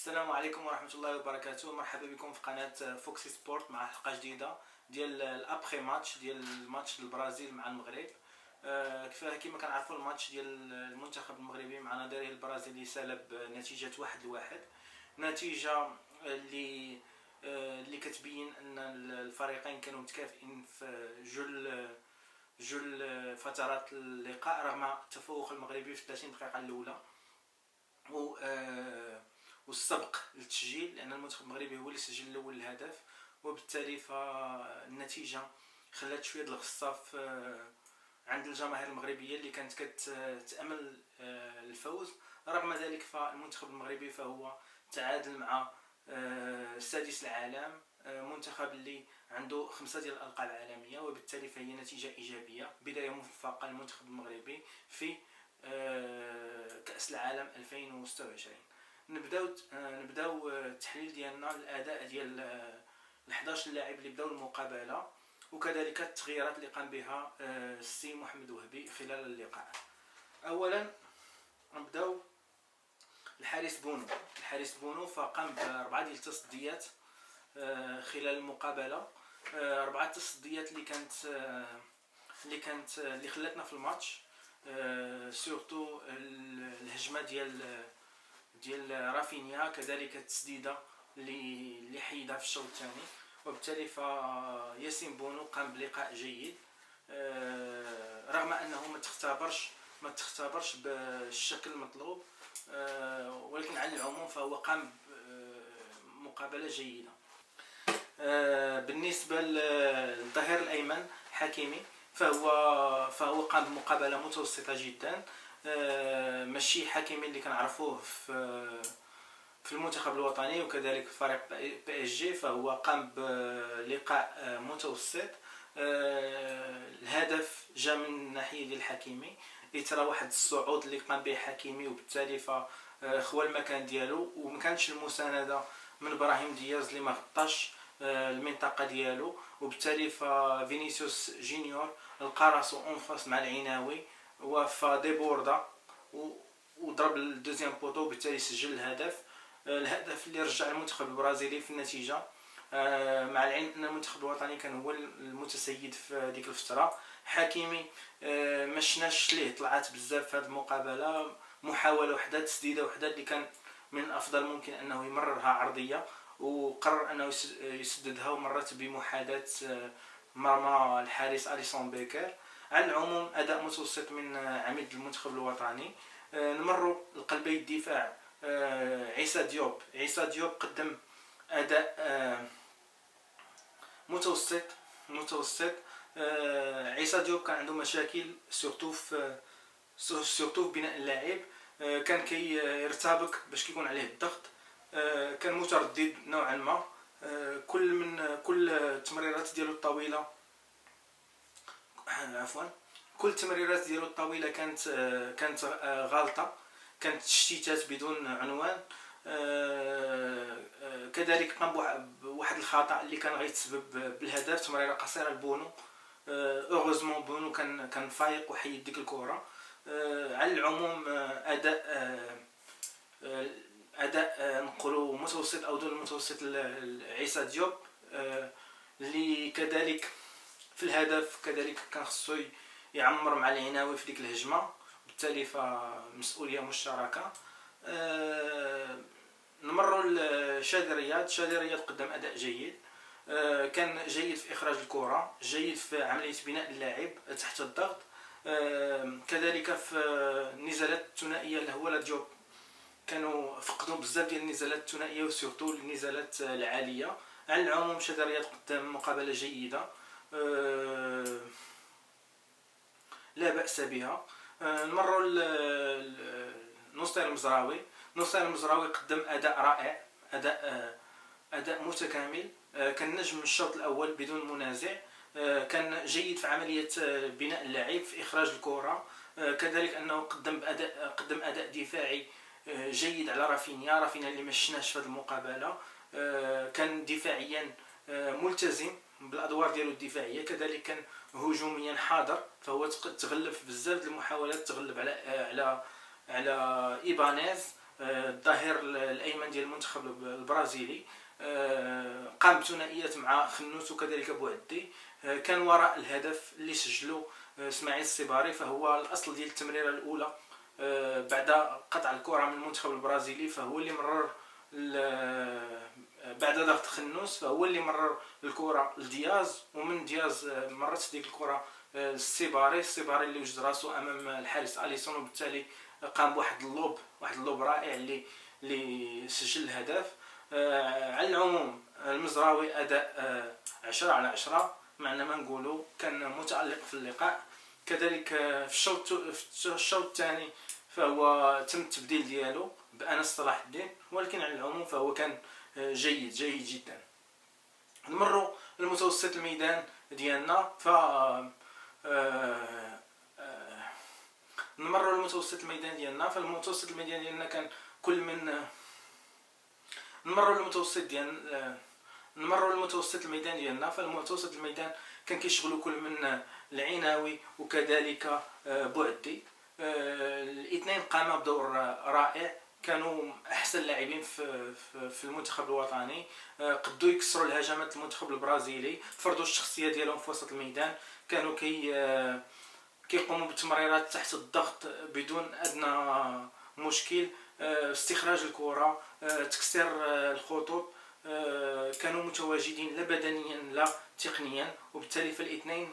السلام عليكم ورحمة الله وبركاته. مرحبا بكم في قناة فوكسي سبورت مع حلقة جديدة ديال الابخي ماتش ديال الماتش البرازيل مع المغرب. كما كنعرفوا الماتش ديال المنتخب المغربي مع نظيره البرازيلي سلب نتيجة 1-1. نتيجة اللي كتبين ان الفريقين كانوا متكافئين في جل فترات اللقاء رغم التفوق المغربي في 30 دقيقة الأولى والسبق للتسجيل، لأن المنتخب المغربي هو اللي سجل الأول الهدف، وبالتالي فالنتيجة خلات شوية الغصة عند الجماهير المغربية اللي كانت كتأمل الفوز. رغم ذلك فالمنتخب المغربي فهو تعادل مع سادس العالم، منتخب اللي عنده 5 ديال الألقاب العالمية، وبالتالي فهي نتيجة إيجابية، بداية موفقة للمنتخب المغربي في كأس العالم 2026. نبداو التحليل ديالنا الاداء ديال 11 لاعب اللي بداو المقابله، وكذلك التغييرات اللي قام بها السي محمد وهبي خلال اللقاء. اولا نبداو الحارس بونو فقام ب4 ديال التصديات خلال المقابله، 4 تصديات اللي خلاتنا في الماتش، سورتو الهجمه ديال رافينيا، كذلك التسديده اللي حيدها في الشوط الثاني. وبالتالي فياسين بونو قام بلقاء جيد، رغم انه ما تختبرش بالشكل المطلوب، ولكن على العموم فهو قام بمقابله جيده. بالنسبه للظهير الايمن حكيمي فهو قام بمقابله متوسطه جدا، ماشي حكيمي اللي كنعرفوه في المنتخب الوطني وكذلك في فريق بي اس جي، فهو قام بلقاء متوسط. الهدف جاء من الناحيه ديال حكيمي، ترى واحد الصعود اللي قام به حكيمي، وبالتالي فخوى المكان ديالو، ومكانش المسانده من ابراهيم دياز اللي ما غطاش المنطقه ديالو، وبالتالي ففينيسيوس جونيور لقى راسو اون فاس مع العناوي وفا ديبوردا وضرب الدوزيام بوطو، وبالتالي سجل الهدف اللي رجع المنتخب البرازيلي في النتيجه، مع العلم ان المنتخب الوطني كان هو المتسيد في ديك الفتره. حكيمي ما شناش ليه طلعات بزاف في هذه المقابله، محاوله وحده، تسديده وحده اللي كان من الافضل ممكن انه يمررها عرضيه، وقرر انه يسددها ومرت بمحاذاه مرمى الحارس اليسون بيكر. على العموم اداء متوسط من عميد المنتخب الوطني. نمروا لقلبي الدفاع. عيسى ديوب قدم اداء متوسط. عيسى ديوب كان عنده مشاكل سورتو في بناء اللاعب، كان كيرتبك باش كيكون عليه الضغط، كان متردد نوعا ما، كل التمريرات ديالو الطويله كل التمريرات ديالو الطويله كانت غلطه، كانت تشتيتات بدون عنوان. كذلك قام بواحد الخطا اللي كان غيتسبب بالهدف، تمريره قصيره لبونو، اوغوزمون بونو كان فايق وحيد ديك الكره. على العموم اداء نقولوا متوسط او دون المتوسط لعيسى ديوب، اللي كذلك في الهدف كذلك كان خصو يعمر مع العناوي في ديك الهجمه، بالتالي فمسؤوليه مشتركه. نمروا لشادي رياض قدم اداء جيد، كان جيد في اخراج الكره، جيد في عمليه بناء اللاعب تحت الضغط، كذلك في النزالات الثنائيه اللي هو ديوب كانوا فقدوا بزاف ديال النزالات الثنائيه وسورتو النزالات العاليه. على العموم شادي رياض قدم مقابله جيده لا بأس بها. نمروا نصير المزراوي قدم اداء رائع، اداء متكامل، كان نجم الشوط الاول بدون منازع، كان جيد في عمليه بناء اللاعب في اخراج الكره، كذلك انه قدم اداء دفاعي جيد على رافينيا اللي ما شفناش في هذه المقابله، كان دفاعيا ملتزم بالادوار ديالو الدفاعيه، كذلك كان هجوميا حاضر، فهو تغلب بزاف د المحاولات، تغلب على ايبانيز، الظهير الايمن ديال المنتخب البرازيلي، قام بثنائيات مع خنوس وكذلك بوعدي. كان وراء الهدف اللي سجلوا اسماعيل الصباري، فهو الاصل ديال التمريره الاولى بعد قطع الكره من المنتخب البرازيلي، فهو اللي مرر بعد ضغط خنوس، فهو اللي مرر الكره لدياز، ومن دياز مرت ديك الكره الصباري اللي وجد راسو امام الحارس اليسون، وبالتالي قام بواحد اللوب رائع اللي سجل الهدف. على العموم المزراوي اداء 10/10، معنا ما نقولوا، كان متالق في اللقاء. كذلك في الشوط الثاني فهو تم التبديل ديالو بأنس صلاح الدين، ولكن على العموم فهو كان جيد جدا. نمروا لمتوسط الميدان ديالنا. فالمتوسط الميدان ديالنا كان كل من نمروا للمتوسط الميدان ديالنا. فالمتوسط الميدان كان كيشغلوا كل من العناوي وكذلك بوعدي. الاثنين قاما بدور رائع، كانوا احسن لاعبين في المنتخب الوطني، قدوا يكسروا الهجمات المنتخب البرازيلي، فرضوا الشخصيه ديالهم في وسط الميدان، كانوا كيقوموا بالتمريرات تحت الضغط بدون ادنى مشكل، استخراج الكره، تكسير الخطوط، كانوا متواجدين لا بدنيا لا تقنيا، وبالتالي فالاثنين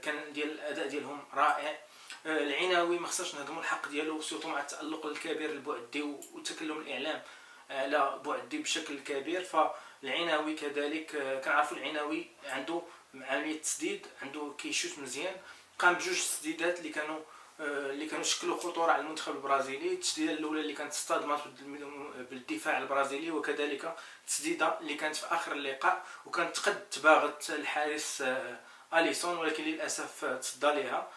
كان ديال الاداء ديالهم رائع. العناوي ما خصناش نهضموا الحق ديالو، سورتو مع التالق الكبير لبوعدي وتكلم الاعلام على بوعدي بشكل كبير. فالعناوي كذلك كنعرفوا العناوي عنده عمليه تسديد، عنده كيشوت مزيان، قام بجوج تسديدات اللي كانوا شكلوا خطوره على المنتخب البرازيلي. التسديده الاولى اللي كانت اصطدمت بالدفاع البرازيلي، وكذلك التسديده اللي كانت في اخر اللقاء وكانت قد تباغت الحارس اليسون، ولكن للاسف تصدى ليها.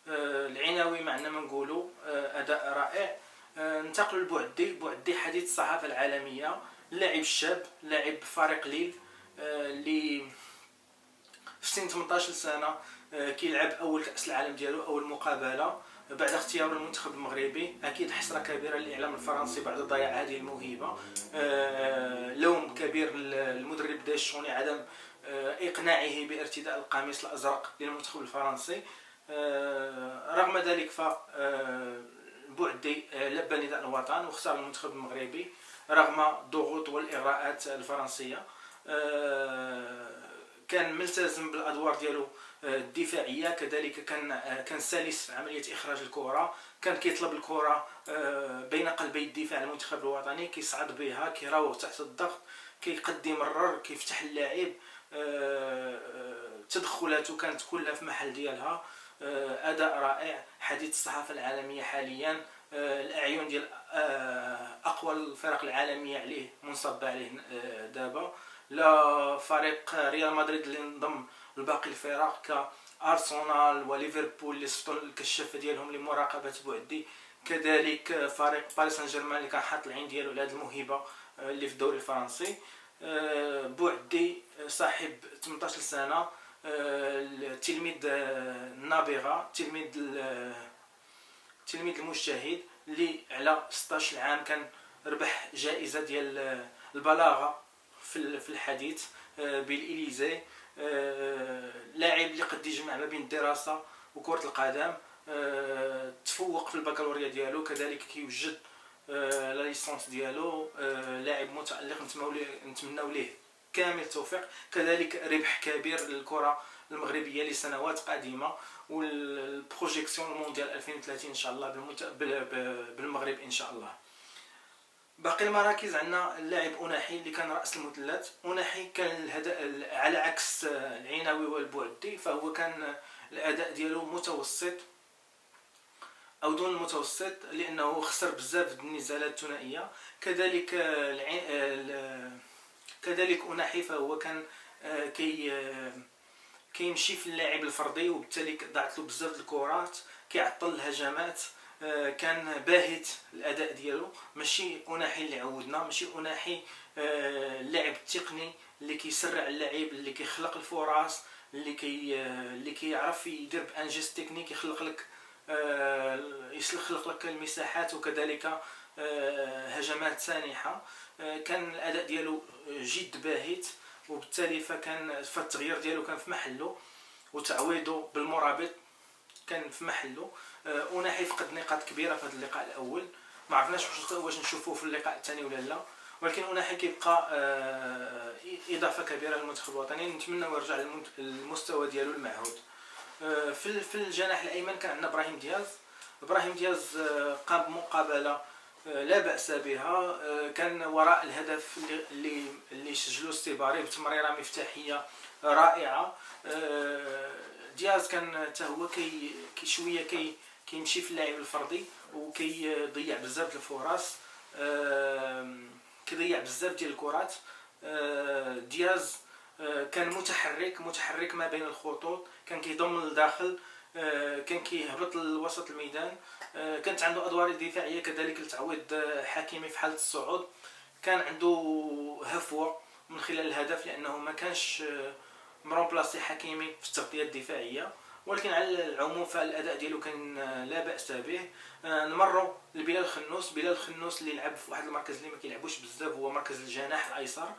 العناوي معنا ما نقولوا اداء رائع. ننتقلوا لبوعدي حديث الصحافه العالميه، لاعب شاب، لاعب فريق ليل، اللي في سن 18 سنه كيلعب اول كاس العالم ديالو، اول مقابله بعد اختيار المنتخب المغربي. اكيد حسره كبيره للاعلام الفرنسي بعد ضياع هذه الموهبه، لوم كبير للمدرب ديشوني عدم اقناعه بارتداء القميص الازرق للمنتخب الفرنسي. رغم ذلك بوعدي لبى نداء الوطن واختار المنتخب المغربي رغم الضغوط والاغراءات الفرنسيه. كان ملتزم بالادوار ديالو الدفاعيه، كذلك كان سلس في عمليه اخراج الكره، كان كيطلب الكره بين قلبي الدفاع المنتخب الوطني، كيصعد بها، كيراوغ تحت الضغط، كيقد يمرر، كيفتح اللاعب. تدخلاته كانت كلها في محل ديالها. اداء رائع، حديث الصحافه العالميه حاليا. الاعين ديال اقوى الفرق العالميه عليه منصب عليه دابا، لا فريق ريال مدريد اللي انضم لباقي الفرق كارسنال وليفربول اللي صفتوا الكشافه ديالهم لمراقبه بوعدي، كذلك فريق باريس سان جيرمان اللي كان حاط العين ديالو على هذه الموهبه اللي في الدوري الفرنسي. بوعدي صاحب 18 سنه، تلميذ النابغه، تلميذ المجتهد اللي على 16 عام كان ربح جائزه ديال البلاغه في الحديث بالإليزي. لاعب اللي قد يجمع ما بين الدراسه وكره القدم، تفوق في البكالوريا ديالو، كذلك كيوجد لا ليسونس ديالو. لاعب متالق، نتمنوا ليه كامل التوفيق، كذلك ربح كبير للكره المغربيه لسنوات قادمه، والبروجيكسيون المونديال 2030 ان شاء الله بالمغرب ان شاء الله. باقي المراكز عندنا اللاعب أوناحي اللي كان رأس المثلث. أوناحي كان على عكس العناوي والبوعدي، فهو كان الأداء ديالو متوسط أو دون المتوسط، لأنه خسر بزاف النزالات الثنائية. كذلك أوناحي فهو كان كيمشي في اللاعب الفردي، وبالتالي ضاعت له بزاف الكرات، كيعطل الهجمات، كان باهت الاداء ديالو. ماشي أوناحي اللي عودنا، ماشي أوناحي اللاعب التقني اللي كيسرع اللاعب، اللي كيخلق الفرص، اللي كيعرف يدير بان جيست تكنيك يخلق لك يخلق لك المساحات وكذلك هجمات سانحة. كان الاداء ديالو جد باهت، وبالتالي فالتغيير ديالو كان في محله، وتعويضه بالمرابط كان في محله. أوناحي فقد نقاط كبيره في هذا اللقاء الاول، ما عرفناش واش نشوفوه في اللقاء الثاني ولا لا، ولكن أوناحي كيبقى اضافه كبيره للمنتخب الوطني. نتمنى يرجع للمستوى ديالو المعهود. في الجناح الايمن كان عندنا ابراهيم دياز قام بمقابله لا باس بها. كان وراء الهدف اللي سجلو السيباري بتمريره مفتاحيه رائعه. دياز كان حتى هو شويه كيمشي في اللعب الفردي وكيضيع بزاف الفرص، كيضيع بزاف ديال الكرات. دياز كان متحرك ما بين الخطوط، كان كيضم للداخل، كان كيهبط لوسط الميدان، كانت عنده ادوار دفاعيه كذلك لتعويض حكيمي في حاله الصعود. كان عنده هفوه من خلال الهدف لانه ما كانش مرونبلاسي حكيمي في التغطيه الدفاعيه، ولكن على العموم فالاداء ديالو كان لا باس به. نمروا لبلال الخنوس اللي لعب في واحد المركز اللي ما كيلعبوش بزاف، هو مركز الجناح الايسر.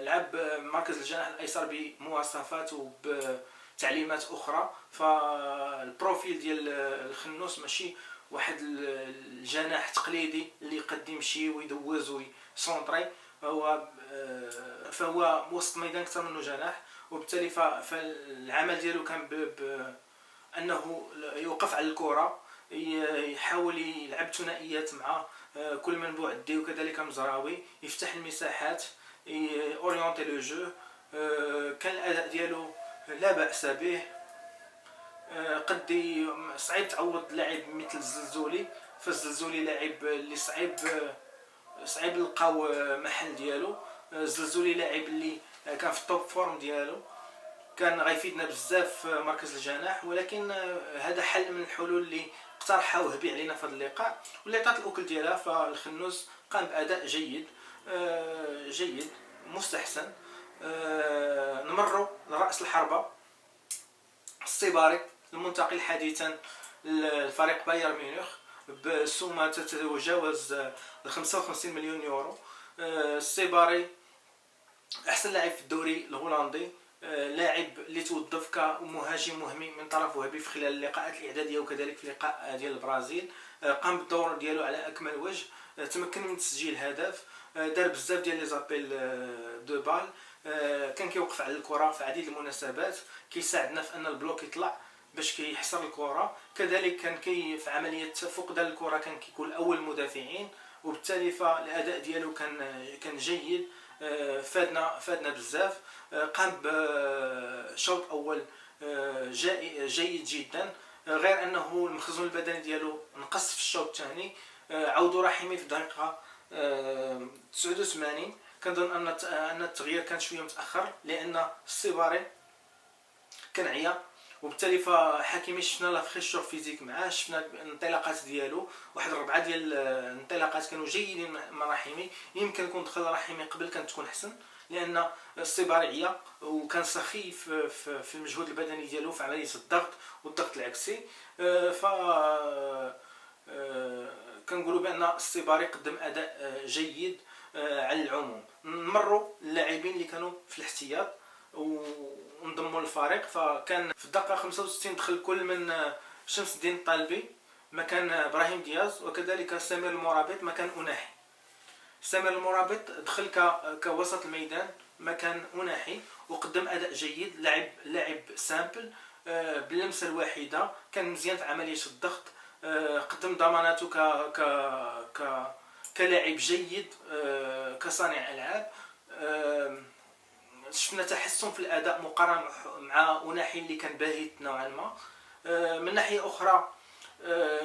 لعب مركز الجناح الايسر بمواصفات وبتعليمات اخرى، فالبروفيل ديال الخنوس ماشي واحد الجناح تقليدي اللي قد يمشي ويدوز ويسونطري، فهو وسط ميدان اكثر منه جناح، وبالتالي فالعمل ديالو كان انه يوقف على الكره، يحاول يلعب ثنائيات مع كل من بوعدي وكذلك مزراوي، يفتح المساحات، اورينتي لو جو. كان الاداء ديالو لا باس به. قد صعيب تعوض لاعب مثل الزلزولي، فالزلزولي لاعب اللي صعيب لقاو محل ديالو. الزلزولي لاعب اللي كان في التوب فورم ديالو، كان غيفيدنا بزاف في مركز الجناح، ولكن هذا حل من الحلول اللي اقترحها وهبي علينا في هذا اللقاء واللي عطات الاكل ديالها. فالخنوس قام باداء جيد مستحسن. نمروا لراس الحربه السيباري المنتقل حديثا للفريق بايرن ميونخ بسومه تتجاوز 55 مليون يورو. السيباري احسن لاعب في الدوري الهولندي، لاعب اللي توظف كمهاجم وهمي من طرف وهبي في خلال اللقاءات الاعداديه وكذلك في لقاء ديال البرازيل. قام بالدور ديالو على اكمل وجه، تمكن من تسجيل هدف، دار بزاف ديال لي زابيل دو بال، كان كيوقف على الكره في عديد المناسبات، كيساعدنا في ان البلوك يطلع باش كيحصر الكره. كذلك كان في عمليه فقدان الكره كان كيكون اول المدافعين، وبالتالي فالاداء ديالو كان جيد، فادنا بزاف. قام بشوط اول جيد جدا، غير انه المخزون البدني ديالو نقص في الشوط الثاني. عودوا رحيمي في الدقيقه 89. كنظن ان التغيير كان شويه متاخر لان السيباري كان عيا، وبالتالي فحكيمي شفنا لا فريشور فيزيك معاه، شفنا الانطلاقات ديالو، واحد 4 ديال الانطلاقات كانوا جيدين من رحيمي. يمكن يكون دخل رحيمي قبل كانت تكون احسن، لان السيباري عيا وكان سخيف في المجهود البدني ديالو في عمليه الضغط والضغط العكسي. ف كنقولوا بان السيباري قدم اداء جيد على العموم. نمروا اللاعبين اللي كانوا في الاحتياط وانضموا للفريق. فكان في الدقيقه 65 دخل كل من شمس الدين الطالبي مكان ابراهيم دياز، وكذلك سمير المرابط مكان أوناحي. سمير المرابط دخل كوسط الميدان مكان أوناحي وقدم اداء جيد، لاعب سامبل باللمسه الواحده، كان مزيان في عمليه الضغط، قدم ضماناته كلاعب جيد، كصانع العاب. شفنا تحسن في الاداء مقارنه مع أوناحي اللي كان باهت نوعا ما. من ناحيه اخرى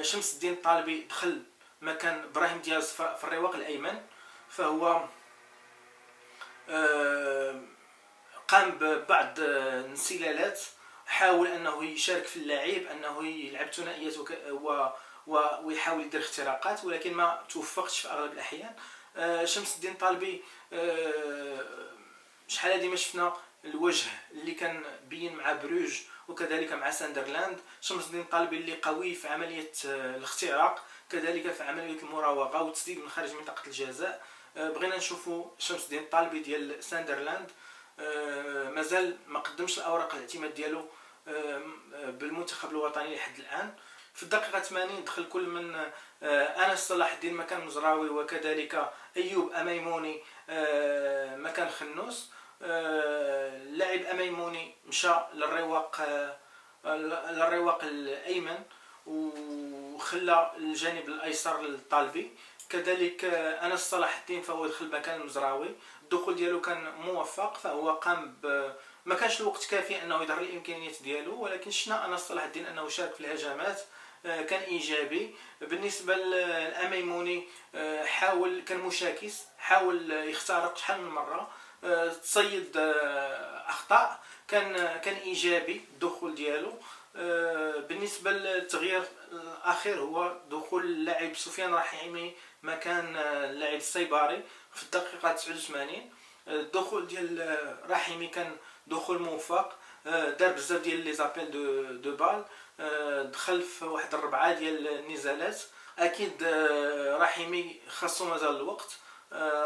شمس الدين الطالبي دخل مكان ابراهيم دياز في الرواق الايمن، فهو قام ببعض الانسلالات، حاول انه يشارك في اللعب، انه يلعب ثنائيات ويحاول يدير اختراقات، ولكن ما توفقش في اغلب الاحيان. شمس الدين الطالبي شحال هادي ما شفنا الوجه اللي كان بين مع بروج وكذلك مع ساندرلاند. شمس الدين طالبي اللي قوي في عملية الاختراق، كذلك في عملية المراوغة والتسديد من خارج منطقة الجزاء. بغينا نشوفوا شمس الدين طالبي ديال ساندرلاند مازال ما قدمش الاوراق الاعتماد ديالو بالمنتخب الوطني لحد الان. في الدقيقة 80 دخل كل من انس صلاح الدين مكان مزراوي، وكذلك ايوب اميموني مكان خنوس. اللاعب اميموني مشى للرواق الايمن وخلى الجانب الايسر للطالبي. كذلك انس صلاح الدين فهو دخل مكان المزراوي. الدخول ديالو كان موفق، فهو قام ما كانش الوقت كافي انه يظهر الامكانيات ديالو، ولكن شفنا انس صلاح الدين انه شارك في الهجمات كان ايجابي. بالنسبه للاميموني حاول، كان مشاكس، حاول يخترق شحال من مره، تصيد اخطاء، كان ايجابي الدخول ديالو. بالنسبه للتغيير الاخير هو دخول اللاعب سفيان رحيمي مكان اللاعب السيباري في الدقيقه 89. الدخول ديال رحيمي كان دخول موفق، دار بزاف ديال لي زابيل دو بال، دخل في واحد 4 ديال النزالات. اكيد رحيمي خاصو مازال الوقت.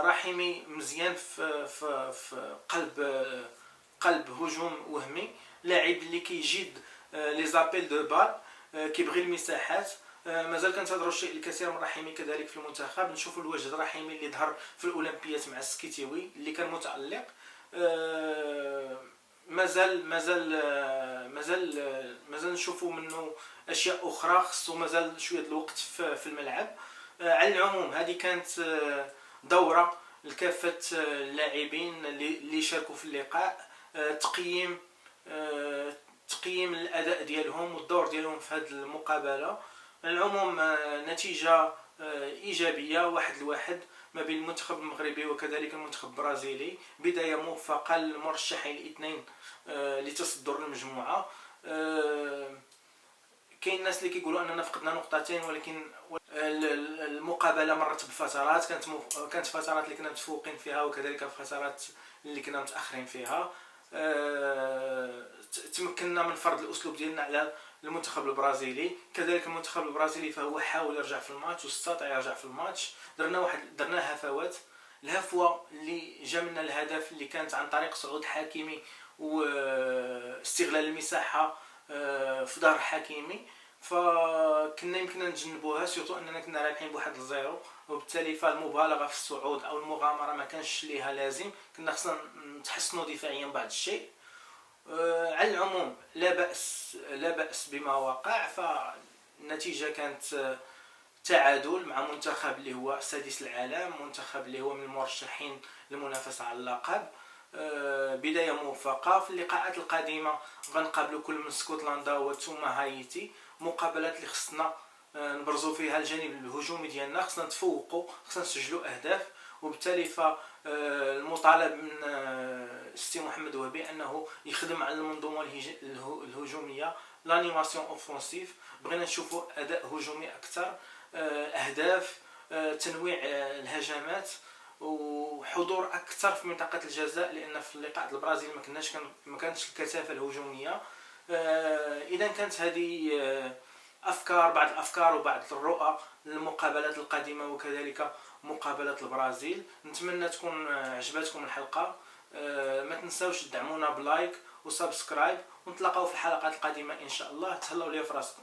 رحيمي مزيان في قلب هجوم وهمي، لاعب اللي كيجيد لي زابيل دو بال، كيبغي المساحات. مازال كنتظروا الشيء الكثير من رحيمي كذلك في المنتخب. نشوفوا الوجه رحيمي اللي ظهر في الاولمبيات مع السكيتيوي اللي كان متالق. مازال نشوفوا منه اشياء اخرى، خصو مازال شويه الوقت في الملعب. على العموم هذه كانت دوره لكافه اللاعبين اللي شاركوا في اللقاء، تقييم الاداء ديالهم والدور ديالهم في هذه المقابله. على العموم نتيجه ايجابيه 1-1 ما بين المنتخب المغربي وكذلك المنتخب البرازيلي. بدايه موفقه للمرشحين الاثنين لتصدر المجموعه. كاين الناس اللي كيقولوا اننا فقدنا نقطتين، ولكن المقابله مرت بفترات، كانت فترات اللي كنا متفوقين فيها وكذلك فترات اللي كنا متاخرين فيها. تمكننا من فرض الاسلوب ديالنا على المنتخب البرازيلي. كذلك المنتخب البرازيلي فهو حاول يرجع في الماتش واستطاع يرجع في الماتش. درنا هفوات. الهفوه اللي جا منها الهدف اللي كانت عن طريق صعود حكيمي واستغلال المساحه في ظهر حكيمي، فكنا يمكننا نتجنبوها، سورتو اننا كنا رابحين بواحد الزيرو، وبالتالي فالمبالغه في الصعود او المغامره ما كانش ليها لازم. كنا خصنا نتحسنوا دفاعيا بعض الشيء. على العموم لا بأس بما وقع. فالنتيجة كانت تعادل مع منتخب اللي هو سادس العالم، منتخب اللي هو من المرشحين للمنافسة على اللقب. بداية موفقة. في اللقاءات القادمة غنقابلوا كل من اسكتلندا وثم هايتي، مقابلات اللي خصنا نبرزوا فيها الجانب الهجومي ديالنا، خصنا نتفوقوا، خصنا نسجلوا اهداف. وبالتالي فالمطالب من السي محمد وهبي انه يخدم على المنظومه الهجوميه، لانيماسيون اوفونسيف. بغينا نشوفوا اداء هجومي اكثر، اهداف، تنويع الهجمات وحضور اكثر في منطقه الجزاء، لان في اللقاء البرازيل ما كانتش الكثافه الهجوميه. اذا كانت هذه بعض الافكار وبعض الرؤى للمقابلات القادمه وكذلك مقابله البرازيل. نتمنى تكون عجبتكم الحلقه. ما تنساوش تدعمونا بلايك وسبسكرايب، ونتلاقاو في الحلقات القادمه ان شاء الله. تهلاو لي في راسكم.